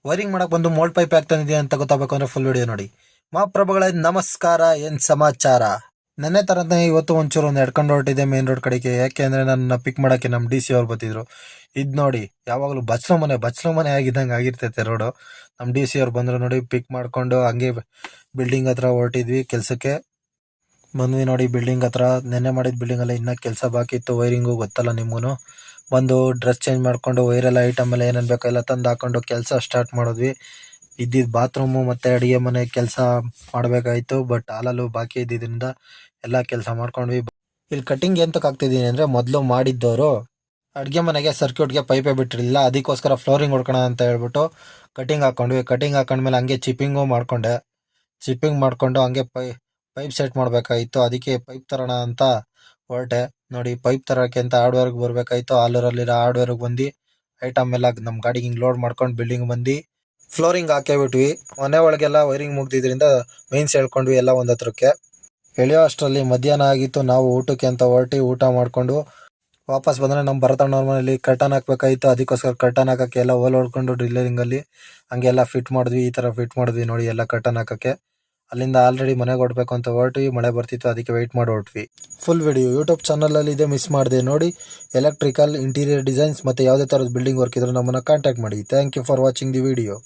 Wiring ಮಾಡಕ್ ಬಂದು mould pipe ಯಾಕೆ ತಂದಿದ್ದೀನಿ ಅಂತ ಗೊತ್ತಾಗಬೇಕು ಅಂದ್ರೆ ಫುಲ್ ವಿಡಿಯೋ ನೋಡಿ. ಮಹಾಪ್ರಭುಗಳೇ ನಮಸ್ಕಾರ, ಏನ್ ಸಮಾಚಾರ? ನೆನ್ನೆ ತರಂತೆ ಇವತ್ತು ಒಂಚೂರು ಒಂದು ಎಡ್ಕೊಂಡು ಹೊರಟಿದೆ ಮೇನ್ ರೋಡ್ ಕಡೆಗೆ. ಯಾಕೆ ಅಂದ್ರೆ ನನ್ನ ಪಿಕ್ ಮಾಡಕ್ಕೆ ನಮ್ಮ DC ಅವ್ರು ಬರ್ತಿದ್ರು. ಇದ್ ನೋಡಿ, ಯಾವಾಗಲೂ ಬಚ್ಲು ಮನೆ ಆಗಿದ್ದಂಗೆ ಆಗಿರ್ತೈತೆ ರೋಡು. ನಮ್ಮ DC ಅವ್ರು ಬಂದ್ರು ನೋಡಿ, ಪಿಕ್ ಮಾಡ್ಕೊಂಡು ಹಂಗೆ ಬಿಲ್ಡಿಂಗ್ ಹತ್ರ ಹೊರಟಿದ್ವಿ ಕೆಲ್ಸಕ್ಕೆ. ಬಂದ್ವಿ ನೋಡಿ ಬಿಲ್ಡಿಂಗ್ ಹತ್ರ. ನೆನ್ನೆ ಮಾಡಿದ ಬಿಲ್ಡಿಂಗ್ ಅಲ್ಲ ಇನ್ನ ಕೆಲಸ ಬಾಕಿ ಇತ್ತು, ವೈರಿಂಗು ಗೊತ್ತಲ್ಲ ನಿಮ್ಗೂ. ಬಂದು ಡ್ರೆಸ್ ಚೇಂಜ್ ಮಾಡ್ಕೊಂಡು ವೈರೆಲ್ಲ ಐಟಮ್ ಎಲ್ಲ ಏನೇನು ಬೇಕೋ ಎಲ್ಲ ತಂದು ಹಾಕೊಂಡು ಕೆಲಸ ಸ್ಟಾರ್ಟ್ ಮಾಡಿದ್ವಿ. ಇದ್ದಿದ್ದು ಬಾತ್ರೂಮು ಮತ್ತು ಅಡುಗೆ ಮನೆ ಕೆಲಸ ಮಾಡಬೇಕಾಯ್ತು, ಬಟ್ ಹಾಲಲ್ಲೂ ಬಾಕಿ ಇದ್ದಿದ್ದರಿಂದ ಎಲ್ಲ ಕೆಲಸ ಮಾಡ್ಕೊಂಡ್ವಿ. ಇಲ್ಲಿ ಕಟಿಂಗ್ ಎಂತಕ್ಕೆ ಆಗ್ತಿದ್ದೀನಿ ಅಂದರೆ, ಮೊದಲು ಮಾಡಿದ್ದವರು ಅಡುಗೆ ಮನೆಗೆ ಸರ್ಕ್ಯೂಟ್ಗೆ ಪೈಪೇ ಬಿಟ್ಟಿರಲಿಲ್ಲ, ಅದಕ್ಕೋಸ್ಕರ ಫ್ಲೋರಿಂಗ್ ಹೊಡ್ಕೋಣ ಅಂತ ಹೇಳ್ಬಿಟ್ಟು ಕಟಿಂಗ್ ಹಾಕ್ಕೊಂಡ್ವಿ. ಕಟಿಂಗ್ ಹಾಕೊಂಡ್ಮೇಲೆ ಹಂಗೆ ಚಿಪ್ಪಿಂಗು ಮಾಡ್ಕೊಂಡೆ. ಚಿಪ್ಪಿಂಗ್ ಮಾಡಿಕೊಂಡು ಹಂಗೆ ಪೈಪ್ ಸೆಟ್ ಮಾಡಬೇಕಾಯಿತು. ಅದಕ್ಕೆ ಪೈಪ್ ತರೋಣ ಅಂತ ಹೊರಟೆ. ನೋಡಿ, ಪೈಪ್ ತರೋಕ್ಕೆ ಅಂತ ಹಾರ್ಡ್ವೇರ್ಗೆ ಬರಬೇಕಾಯ್ತು. ಆಲೂರಲ್ಲಿರೋ ಹಾರ್ಡ್ವೇರ್ಗೆ ಬಂದು ಐಟಮ್ ಎಲ್ಲ ನಮ್ಮ ಗಾಡಿಗೆ ಹಿಂಗೆ ಲೋಡ್ ಮಾಡ್ಕೊಂಡು ಬಿಲ್ಡಿಂಗ್ ಬಂದು ಫ್ಲೋರಿಂಗ್ ಹಾಕೇಬಿಟ್ವಿ. ಮನೆ ಒಳಗೆಲ್ಲ ವೈರಿಂಗ್ ಮುಗ್ದಿದ್ರಿಂದ ಮೈನ್ಸ್ ಹೇಳ್ಕೊಂಡ್ವಿ ಎಲ್ಲ ಒಂದು ಹತ್ರಕ್ಕೆ. ಎಳೆಯೋ ಅಷ್ಟರಲ್ಲಿ ಮಧ್ಯಾಹ್ನ ಆಗಿತ್ತು. ನಾವು ಊಟಕ್ಕೆ ಅಂತ ಹೊರಟಿ ಊಟ ಮಾಡಿಕೊಂಡು ವಾಪಸ್ ಬಂದರೆ ನಮ್ಮ ಭರತಣ್ಣವ್ರ ಮನೇಲಿ ಕರ್ಟನ್ ಹಾಕಬೇಕಾಯಿತು. ಅದಕ್ಕೋಸ್ಕರ ಕರ್ಟನ್ ಹಾಕೋಕ್ಕೆ ಎಲ್ಲ ಓಲ್ ಹೊಡ್ಕೊಂಡು ಡ್ರಿಲ್ಲರಿಂಗಲ್ಲಿ ಹಂಗೆಲ್ಲ ಫಿಟ್ ಮಾಡಿದ್ವಿ. ಈ ಥರ ಫಿಟ್ ಮಾಡಿದ್ವಿ ನೋಡಿ ಎಲ್ಲ ಕರ್ಟನ್ ಹಾಕೋಕ್ಕೆ. ಅಲ್ಲಿಂದ ಆಲ್ರೆಡಿ ಮನೆಗೆ ಹೊರಡ್ಬೇಕು ಅಂತ ಹೊರಟ್ವಿ. ಮಳೆ ಬರ್ತಿತ್ತು, ಅದಕ್ಕೆ ವೆಯ್ಟ್ ಮಾಡಿ ಹೊರಟ್ವಿ. ಫುಲ್ ವಿಡಿಯೋ ಯೂಟ್ಯೂಬ್ ಚಾನಲಲ್ಲಿ ಇದೆ, ಮಿಸ್ ಮಾಡಿದೆ ನೋಡಿ. ಎಲೆಕ್ಟ್ರಿಕಲ್ ಇಂಟೀರಿಯರ್ ಡಿಸೈನ್ಸ್ ಮತ್ತು ಯಾವುದೇ ಥರದ ಬಿಲ್ಡಿಂಗ್ ವರ್ಕ್ ಇದ್ರೂ ನಮ್ಮನ್ನು ಕಾಂಟ್ಯಾಕ್ಟ್ ಮಾಡಿ. Thank you for watching the video.